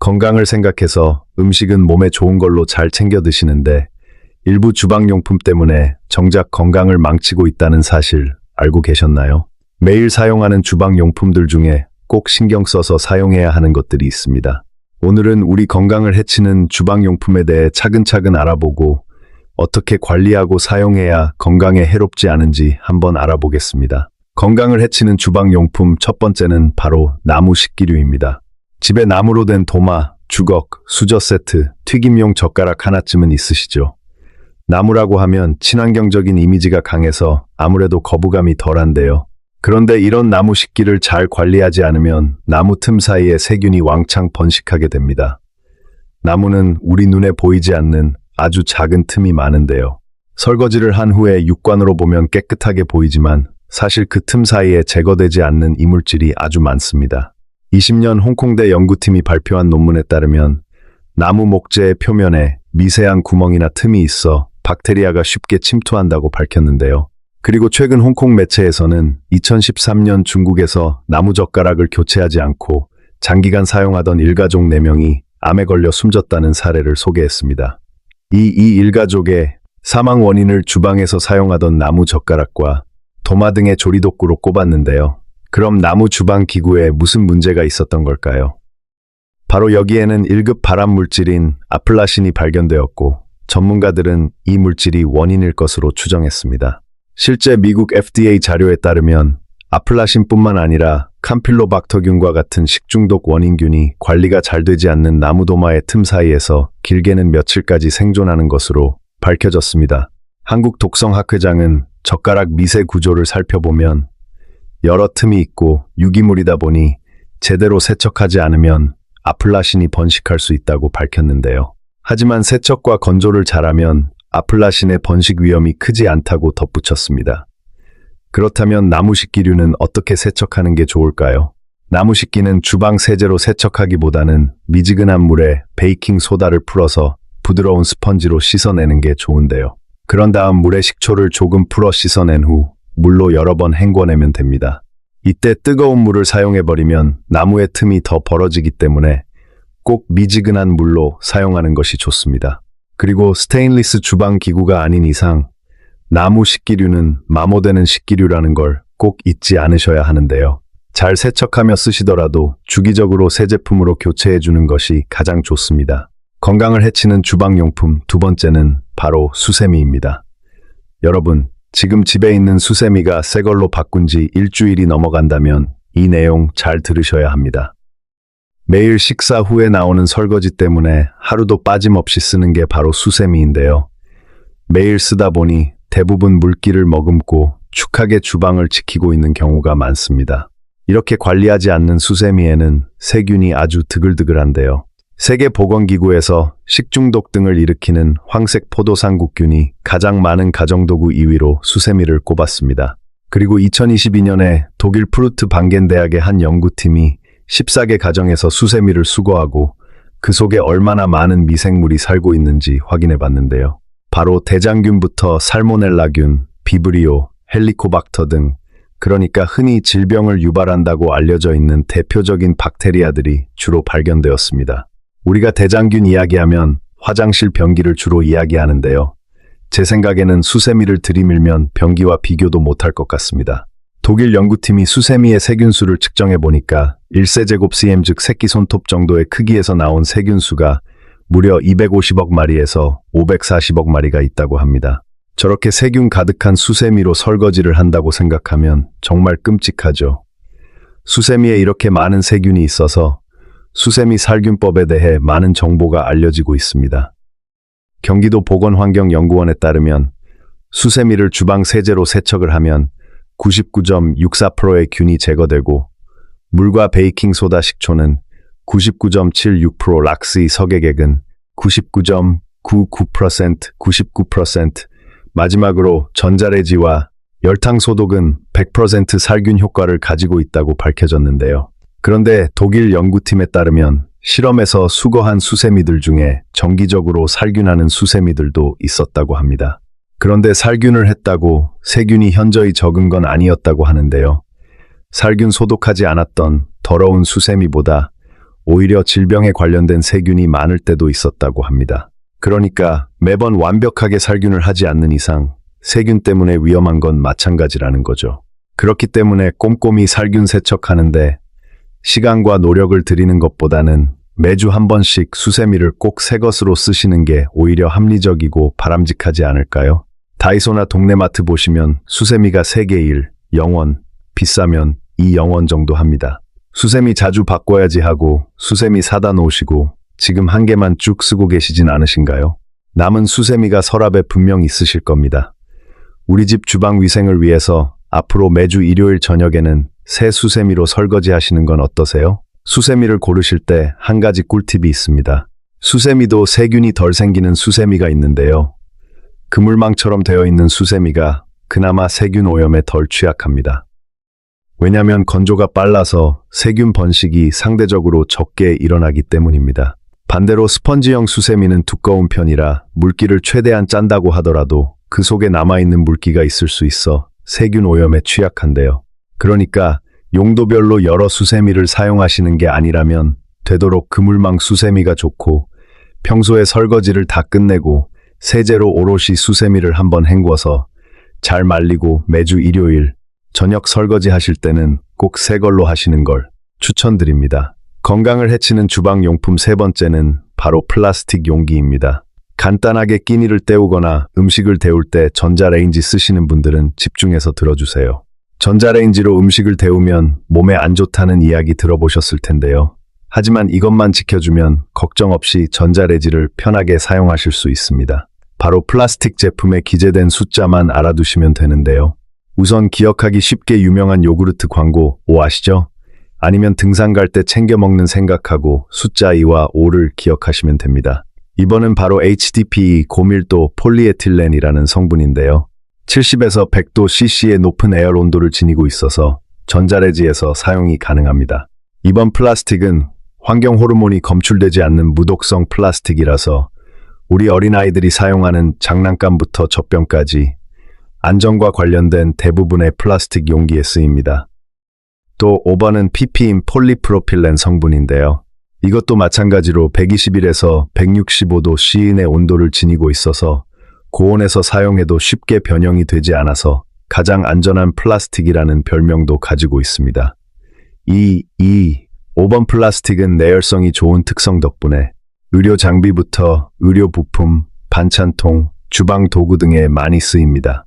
건강을 생각해서 음식은 몸에 좋은 걸로 잘 챙겨 드시는데 일부 주방용품 때문에 정작 건강을 망치고 있다는 사실 알고 계셨나요? 매일 사용하는 주방용품들 중에 꼭 신경 써서 사용해야 하는 것들이 있습니다. 오늘은 우리 건강을 해치는 주방용품에 대해 차근차근 알아보고 어떻게 관리하고 사용해야 건강에 해롭지 않은지 한번 알아보겠습니다. 건강을 해치는 주방용품 첫 번째는 바로 나무 식기류입니다. 집에 나무로 된 도마, 주걱, 수저 세트, 튀김용 젓가락 하나쯤은 있으시죠? 나무라고 하면 친환경적인 이미지가 강해서 아무래도 거부감이 덜한데요. 그런데 이런 나무 식기를 잘 관리하지 않으면 나무 틈 사이에 세균이 왕창 번식하게 됩니다. 나무는 우리 눈에 보이지 않는 아주 작은 틈이 많은데요. 설거지를 한 후에 육관으로 보면 깨끗하게 보이지만 사실 그 틈 사이에 제거되지 않는 이물질이 아주 많습니다. 20년 홍콩대 연구팀이 발표한 논문에 따르면 나무 목재의 표면에 미세한 구멍이나 틈이 있어 박테리아가 쉽게 침투한다고 밝혔는데요. 그리고 최근 홍콩 매체에서는 2013년 중국에서 나무젓가락을 교체하지 않고 장기간 사용하던 일가족 4명이 암에 걸려 숨졌다는 사례를 소개했습니다. 이 일가족의 사망 원인을 주방에서 사용하던 나무젓가락과 도마 등의 조리도구로 꼽았는데요. 그럼 나무 주방 기구에 무슨 문제가 있었던 걸까요? 바로 여기에는 1급 발암물질인 아플라신이 발견되었고 전문가들은 이 물질이 원인일 것으로 추정했습니다. 실제 미국 FDA 자료에 따르면 아플라신뿐만 아니라 캄필로박터균과 같은 식중독 원인균이 관리가 잘 되지 않는 나무도마의 틈 사이에서 길게는 며칠까지 생존하는 것으로 밝혀졌습니다. 한국독성학회장은 젓가락 미세 구조를 살펴보면 여러 틈이 있고 유기물이다 보니 제대로 세척하지 않으면 아플라신이 번식할 수 있다고 밝혔는데요. 하지만 세척과 건조를 잘하면 아플라신의 번식 위험이 크지 않다고 덧붙였습니다. 그렇다면 나무 식기류는 어떻게 세척하는 게 좋을까요? 나무 식기는 주방 세제로 세척하기보다는 미지근한 물에 베이킹 소다를 풀어서 부드러운 스펀지로 씻어내는 게 좋은데요. 그런 다음 물에 식초를 조금 풀어 씻어낸 후 물로 여러 번 헹궈내면 됩니다. 이때 뜨거운 물을 사용해버리면 나무의 틈이 더 벌어지기 때문에 꼭 미지근한 물로 사용하는 것이 좋습니다. 그리고 스테인리스 주방 기구가 아닌 이상 나무 식기류는 마모되는 식기류라는 걸 꼭 잊지 않으셔야 하는데요. 잘 세척하며 쓰시더라도 주기적으로 새 제품으로 교체해주는 것이 가장 좋습니다. 건강을 해치는 주방용품 두 번째는 바로 수세미입니다. 여러분, 지금 집에 있는 수세미가 새 걸로 바꾼 지 일주일이 넘어간다면 이 내용 잘 들으셔야 합니다. 매일 식사 후에 나오는 설거지 때문에 하루도 빠짐없이 쓰는 게 바로 수세미인데요. 매일 쓰다 보니 대부분 물기를 머금고 축하게 주방을 지키고 있는 경우가 많습니다. 이렇게 관리하지 않는 수세미에는 세균이 아주 드글드글한데요. 세계보건기구에서 식중독 등을 일으키는 황색 포도상국균이 가장 많은 가정도구 2위로 수세미를 꼽았습니다. 그리고 2022년에 독일 푸르트 방겐 대학의 한 연구팀이 14개 가정에서 수세미를 수거하고 그 속에 얼마나 많은 미생물이 살고 있는지 확인해 봤는데요. 바로 대장균부터 살모넬라균, 비브리오, 헬리코박터 등 그러니까 흔히 질병을 유발한다고 알려져 있는 대표적인 박테리아들이 주로 발견되었습니다. 우리가 대장균 이야기하면 화장실 변기를 주로 이야기하는데요. 제 생각에는 수세미를 들이밀면 변기와 비교도 못할 것 같습니다. 독일 연구팀이 수세미의 세균수를 측정해 보니까 1세제곱cm 즉 새끼 손톱 정도의 크기에서 나온 세균수가 무려 250억 마리에서 540억 마리가 있다고 합니다. 저렇게 세균 가득한 수세미로 설거지를 한다고 생각하면 정말 끔찍하죠. 수세미에 이렇게 많은 세균이 있어서 수세미 살균법에 대해 많은 정보가 알려지고 있습니다. 경기도 보건환경연구원에 따르면 수세미를 주방 세제로 세척을 하면 99.64%의 균이 제거되고 물과 베이킹소다 식초는 99.76%, 락스이 석회객은 99.99%, 마지막으로 전자레지와 열탕소독은 100% 살균 효과를 가지고 있다고 밝혀졌는데요. 그런데 독일 연구팀에 따르면 실험에서 수거한 수세미들 중에 정기적으로 살균하는 수세미들도 있었다고 합니다. 그런데 살균을 했다고 세균이 현저히 적은 건 아니었다고 하는데요. 살균 소독하지 않았던 더러운 수세미보다 오히려 질병에 관련된 세균이 많을 때도 있었다고 합니다. 그러니까 매번 완벽하게 살균을 하지 않는 이상 세균 때문에 위험한 건 마찬가지라는 거죠. 그렇기 때문에 꼼꼼히 살균 세척하는데 시간과 노력을 들이는 것보다는 매주 한 번씩 수세미를 꼭 새 것으로 쓰시는 게 오히려 합리적이고 바람직하지 않을까요? 다이소나 동네 마트 보시면 수세미가 3개 1, 0원, 비싸면 2,000원 정도 합니다. 수세미 자주 바꿔야지 하고 수세미 사다 놓으시고 지금 한 개만 쭉 쓰고 계시진 않으신가요? 남은 수세미가 서랍에 분명 있으실 겁니다. 우리 집 주방 위생을 위해서 앞으로 매주 일요일 저녁에는 새 수세미로 설거지 하시는 건 어떠세요? 수세미를 고르실 때 한 가지 꿀팁이 있습니다. 수세미도 세균이 덜 생기는 수세미가 있는데요. 그물망처럼 되어 있는 수세미가 그나마 세균 오염에 덜 취약합니다. 왜냐하면 건조가 빨라서 세균 번식이 상대적으로 적게 일어나기 때문입니다. 반대로 스펀지형 수세미는 두꺼운 편이라 물기를 최대한 짠다고 하더라도 그 속에 남아있는 물기가 있을 수 있어 세균 오염에 취약한데요. 그러니까 용도별로 여러 수세미를 사용하시는 게 아니라면 되도록 그물망 수세미가 좋고 평소에 설거지를 다 끝내고 세제로 오롯이 수세미를 한번 헹궈서 잘 말리고 매주 일요일 저녁 설거지 하실 때는 꼭 새 걸로 하시는 걸 추천드립니다. 건강을 해치는 주방용품 3번째는 바로 플라스틱 용기입니다. 간단하게 끼니를 때우거나 음식을 데울 때 전자레인지 쓰시는 분들은 집중해서 들어주세요. 전자레인지로 음식을 데우면 몸에 안 좋다는 이야기 들어보셨을 텐데요. 하지만 이것만 지켜주면 걱정 없이 전자레인지를 편하게 사용하실 수 있습니다. 바로 플라스틱 제품에 기재된 숫자만 알아두시면 되는데요. 우선 기억하기 쉽게 유명한 요구르트 광고 5 아시죠? 아니면 등산 갈 때 챙겨 먹는 생각하고 숫자 2와 5를 기억하시면 됩니다. 이번은 바로 HDPE 고밀도 폴리에틸렌이라는 성분인데요. 70에서 100도 cc의 높은 에어 온도를 지니고 있어서 전자레인지에서 사용이 가능합니다. 이번 플라스틱은 환경 호르몬이 검출되지 않는 무독성 플라스틱이라서 우리 어린아이들이 사용하는 장난감부터 젖병까지 안전과 관련된 대부분의 플라스틱 용기에 쓰입니다. 또 5번은 PP인 폴리프로필렌 성분인데요. 이것도 마찬가지로 121에서 165도 C인의 온도를 지니고 있어서 고온에서 사용해도 쉽게 변형이 되지 않아서 가장 안전한 플라스틱이라는 별명도 가지고 있습니다. 5번 플라스틱은 내열성이 좋은 특성 덕분에 의료 장비부터 의료 부품, 반찬통, 주방 도구 등에 많이 쓰입니다.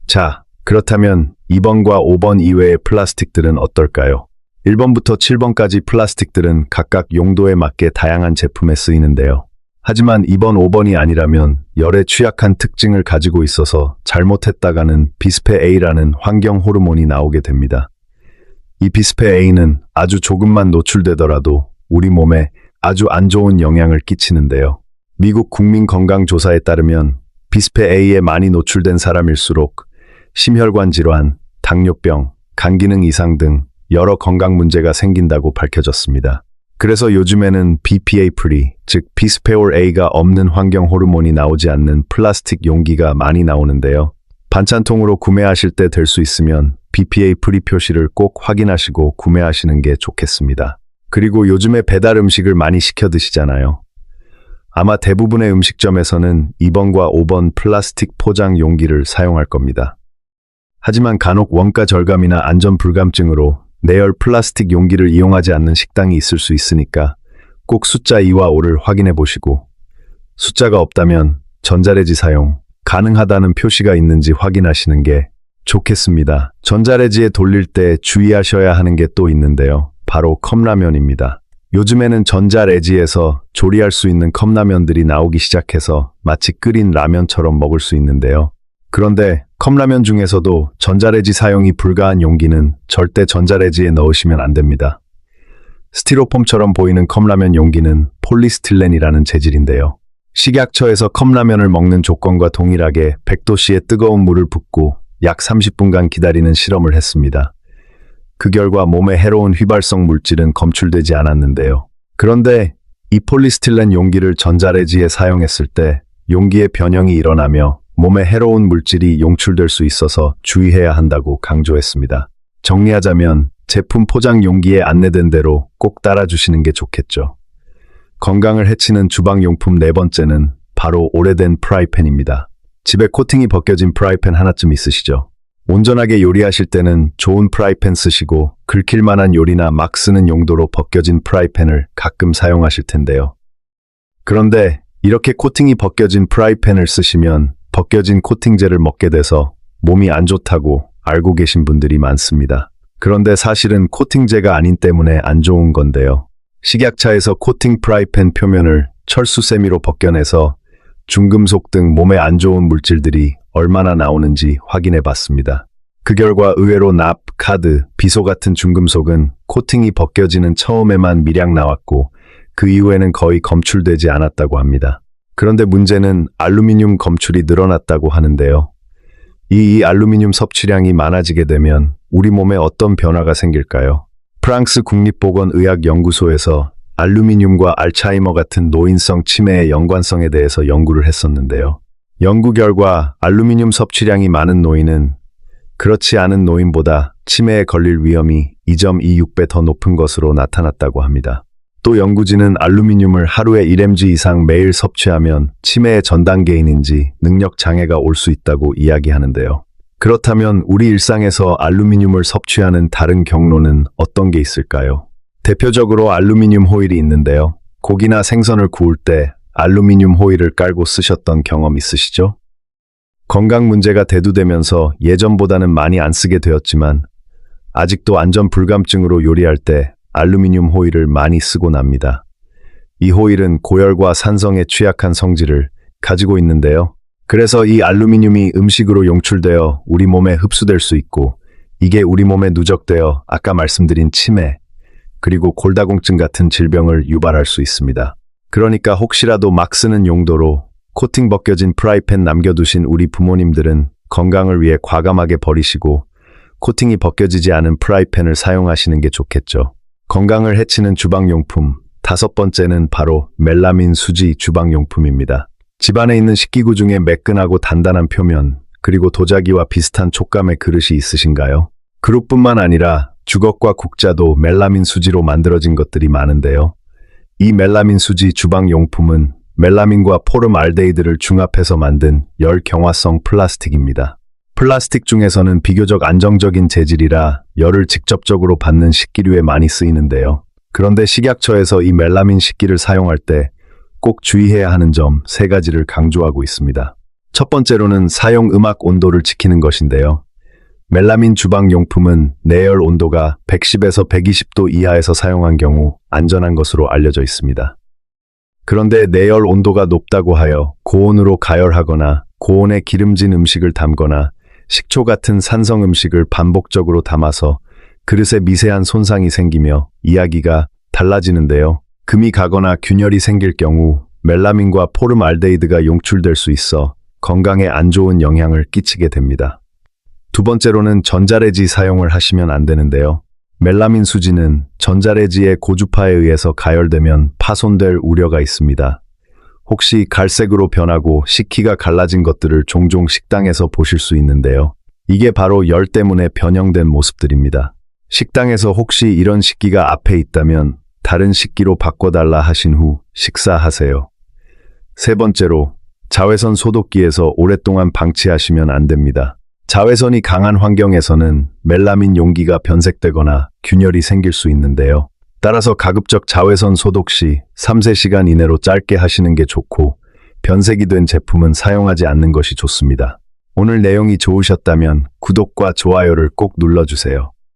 자, 그렇다면 2번과 5번 이외의 플라스틱들은 어떨까요? 1번부터 7번까지 플라스틱들은 각각 용도에 맞게 다양한 제품에 쓰이는데요. 하지만 2번, 5번이 아니라면 열에 취약한 특징을 가지고 있어서 잘못했다가는 비스페 A라는 환경 호르몬이 나오게 됩니다. 이 비스페 A는 아주 조금만 노출되더라도 우리 몸에 아주 안 좋은 영향을 끼치는데요. 미국 국민건강조사에 따르면 비스페 A에 많이 노출된 사람일수록 심혈관 질환, 당뇨병, 간기능 이상 등 여러 건강 문제가 생긴다고 밝혀졌습니다. 그래서 요즘에는 BPA 프리, 즉 비스페올 A가 없는 환경 호르몬이 나오지 않는 플라스틱 용기가 많이 나오는데요. 반찬통으로 구매하실 때 될 수 있으면 BPA 프리 표시를 꼭 확인하시고 구매하시는 게 좋겠습니다. 그리고 요즘에 배달 음식을 많이 시켜 드시잖아요. 아마 대부분의 음식점에서는 2번과 5번 플라스틱 포장 용기를 사용할 겁니다. 하지만 간혹 원가 절감이나 안전 불감증으로 내열 플라스틱 용기를 이용하지 않는 식당이 있을 수 있으니까 꼭 숫자 2와 5를 확인해 보시고 숫자가 없다면 전자레인지 사용 가능하다는 표시가 있는지 확인하시는 게 좋겠습니다. 전자레인지에 돌릴 때 주의하셔야 하는 게 또 있는데요. 바로 컵라면입니다. 요즘에는 전자레인지에서 조리할 수 있는 컵라면들이 나오기 시작해서 마치 끓인 라면처럼 먹을 수 있는데요. 그런데 컵라면 중에서도 전자레인지 사용이 불가한 용기는 절대 전자레인지에 넣으시면 안 됩니다. 스티로폼처럼 보이는 컵라면 용기는 폴리스틸렌이라는 재질인데요. 식약처에서 컵라면을 먹는 조건과 동일하게 100도씨의 뜨거운 물을 붓고 약 30분간 기다리는 실험을 했습니다. 그 결과 몸에 해로운 휘발성 물질은 검출되지 않았는데요. 그런데 이 폴리스틸렌 용기를 전자레인지에 사용했을 때 용기의 변형이 일어나며 몸에 해로운 물질이 용출될 수 있어서 주의해야 한다고 강조했습니다. 정리하자면 제품 포장 용기에 안내된 대로 꼭 따라주시는 게 좋겠죠. 건강을 해치는 주방용품 네 번째는 바로 오래된 프라이팬입니다. 집에 코팅이 벗겨진 프라이팬 하나쯤 있으시죠? 온전하게 요리하실 때는 좋은 프라이팬 쓰시고 긁힐 만한 요리나 막 쓰는 용도로 벗겨진 프라이팬을 가끔 사용하실 텐데요. 그런데 이렇게 코팅이 벗겨진 프라이팬을 쓰시면 벗겨진 코팅제를 먹게 돼서 몸이 안 좋다고 알고 계신 분들이 많습니다. 그런데 사실은 코팅제가 아닌 때문에 안 좋은 건데요. 식약처에서 코팅 프라이팬 표면을 철수세미로 벗겨내서 중금속 등 몸에 안 좋은 물질들이 얼마나 나오는지 확인해 봤습니다. 그 결과 의외로 납, 카드, 비소 같은 중금속은 코팅이 벗겨지는 처음에만 미량 나왔고 그 이후에는 거의 검출되지 않았다고 합니다. 그런데 문제는 알루미늄 검출이 늘어났다고 하는데요. 이 알루미늄 섭취량이 많아지게 되면 우리 몸에 어떤 변화가 생길까요? 프랑스 국립보건의학연구소에서 알루미늄과 알츠하이머 같은 노인성 치매의 연관성에 대해서 연구를 했었는데요. 연구 결과 알루미늄 섭취량이 많은 노인은 그렇지 않은 노인보다 치매에 걸릴 위험이 2.26배 더 높은 것으로 나타났다고 합니다. 또 연구진은 알루미늄을 하루에 1mg 이상 매일 섭취하면 치매의 전 단계인인지 능력 장애가 올 수 있다고 이야기하는데요. 그렇다면 우리 일상에서 알루미늄을 섭취하는 다른 경로는 어떤 게 있을까요? 대표적으로 알루미늄 호일이 있는데요. 고기나 생선을 구울 때 알루미늄 호일을 깔고 쓰셨던 경험 있으시죠? 건강 문제가 대두되면서 예전보다는 많이 안 쓰게 되었지만 아직도 안전 불감증으로 요리할 때 알루미늄 호일을 많이 쓰곤 합니다. 이 호일은 고열과 산성에 취약한 성질을 가지고 있는데요. 그래서 이 알루미늄이 음식으로 용출되어 우리 몸에 흡수될 수 있고 이게 우리 몸에 누적되어 아까 말씀드린 치매, 그리고 골다공증 같은 질병을 유발할 수 있습니다. 그러니까 혹시라도 막 쓰는 용도로 코팅 벗겨진 프라이팬 남겨두신 우리 부모님들은 건강을 위해 과감하게 버리시고 코팅이 벗겨지지 않은 프라이팬을 사용하시는 게 좋겠죠. 건강을 해치는 주방용품 다섯 번째는 바로 멜라민 수지 주방용품입니다. 집안에 있는 식기구 중에 매끈하고 단단한 표면, 그리고 도자기와 비슷한 촉감의 그릇이 있으신가요? 그릇뿐만 아니라 주걱과 국자도 멜라민 수지로 만들어진 것들이 많은데요. 이 멜라민 수지 주방용품은 멜라민과 포름알데히드를 중합해서 만든 열경화성 플라스틱입니다. 플라스틱 중에서는 비교적 안정적인 재질이라 열을 직접적으로 받는 식기류에 많이 쓰이는데요. 그런데 식약처에서 이 멜라민 식기를 사용할 때 꼭 주의해야 하는 점 세 가지를 강조하고 있습니다. 첫 번째로는 사용 음악 온도를 지키는 것인데요. 멜라민 주방용품은 내열 온도가 110에서 120도 이하에서 사용한 경우 안전한 것으로 알려져 있습니다. 그런데 내열 온도가 높다고 하여 고온으로 가열하거나 고온에 기름진 음식을 담거나 식초 같은 산성 음식을 반복적으로 담아서 그릇에 미세한 손상이 생기며 이야기가 달라지는데요. 금이 가거나 균열이 생길 경우 멜라민과 포름알데히드가 용출될 수 있어 건강에 안 좋은 영향을 끼치게 됩니다. 두 번째로는 전자레지 사용을 하시면 안 되는데요. 멜라민 수지는 전자레지의 고주파에 의해서 가열되면 파손될 우려가 있습니다. 혹시 갈색으로 변하고 식기가 갈라진 것들을 종종 식당에서 보실 수 있는데요. 이게 바로 열 때문에 변형된 모습들입니다. 식당에서 혹시 이런 식기가 앞에 있다면 다른 식기로 바꿔달라 하신 후 식사하세요. 세 번째로, 자외선 소독기에서 오랫동안 방치하시면 안 됩니다. 자외선이 강한 환경에서는 멜라민 용기가 변색되거나 균열이 생길 수 있는데요. 따라서 가급적 자외선 소독 시 3-4시간 이내로 짧게 하시는 게 좋고 변색이 된 제품은 사용하지 않는 것이 좋습니다. 오늘 내용이 좋으셨다면 구독과 좋아요를 꼭 눌러주세요.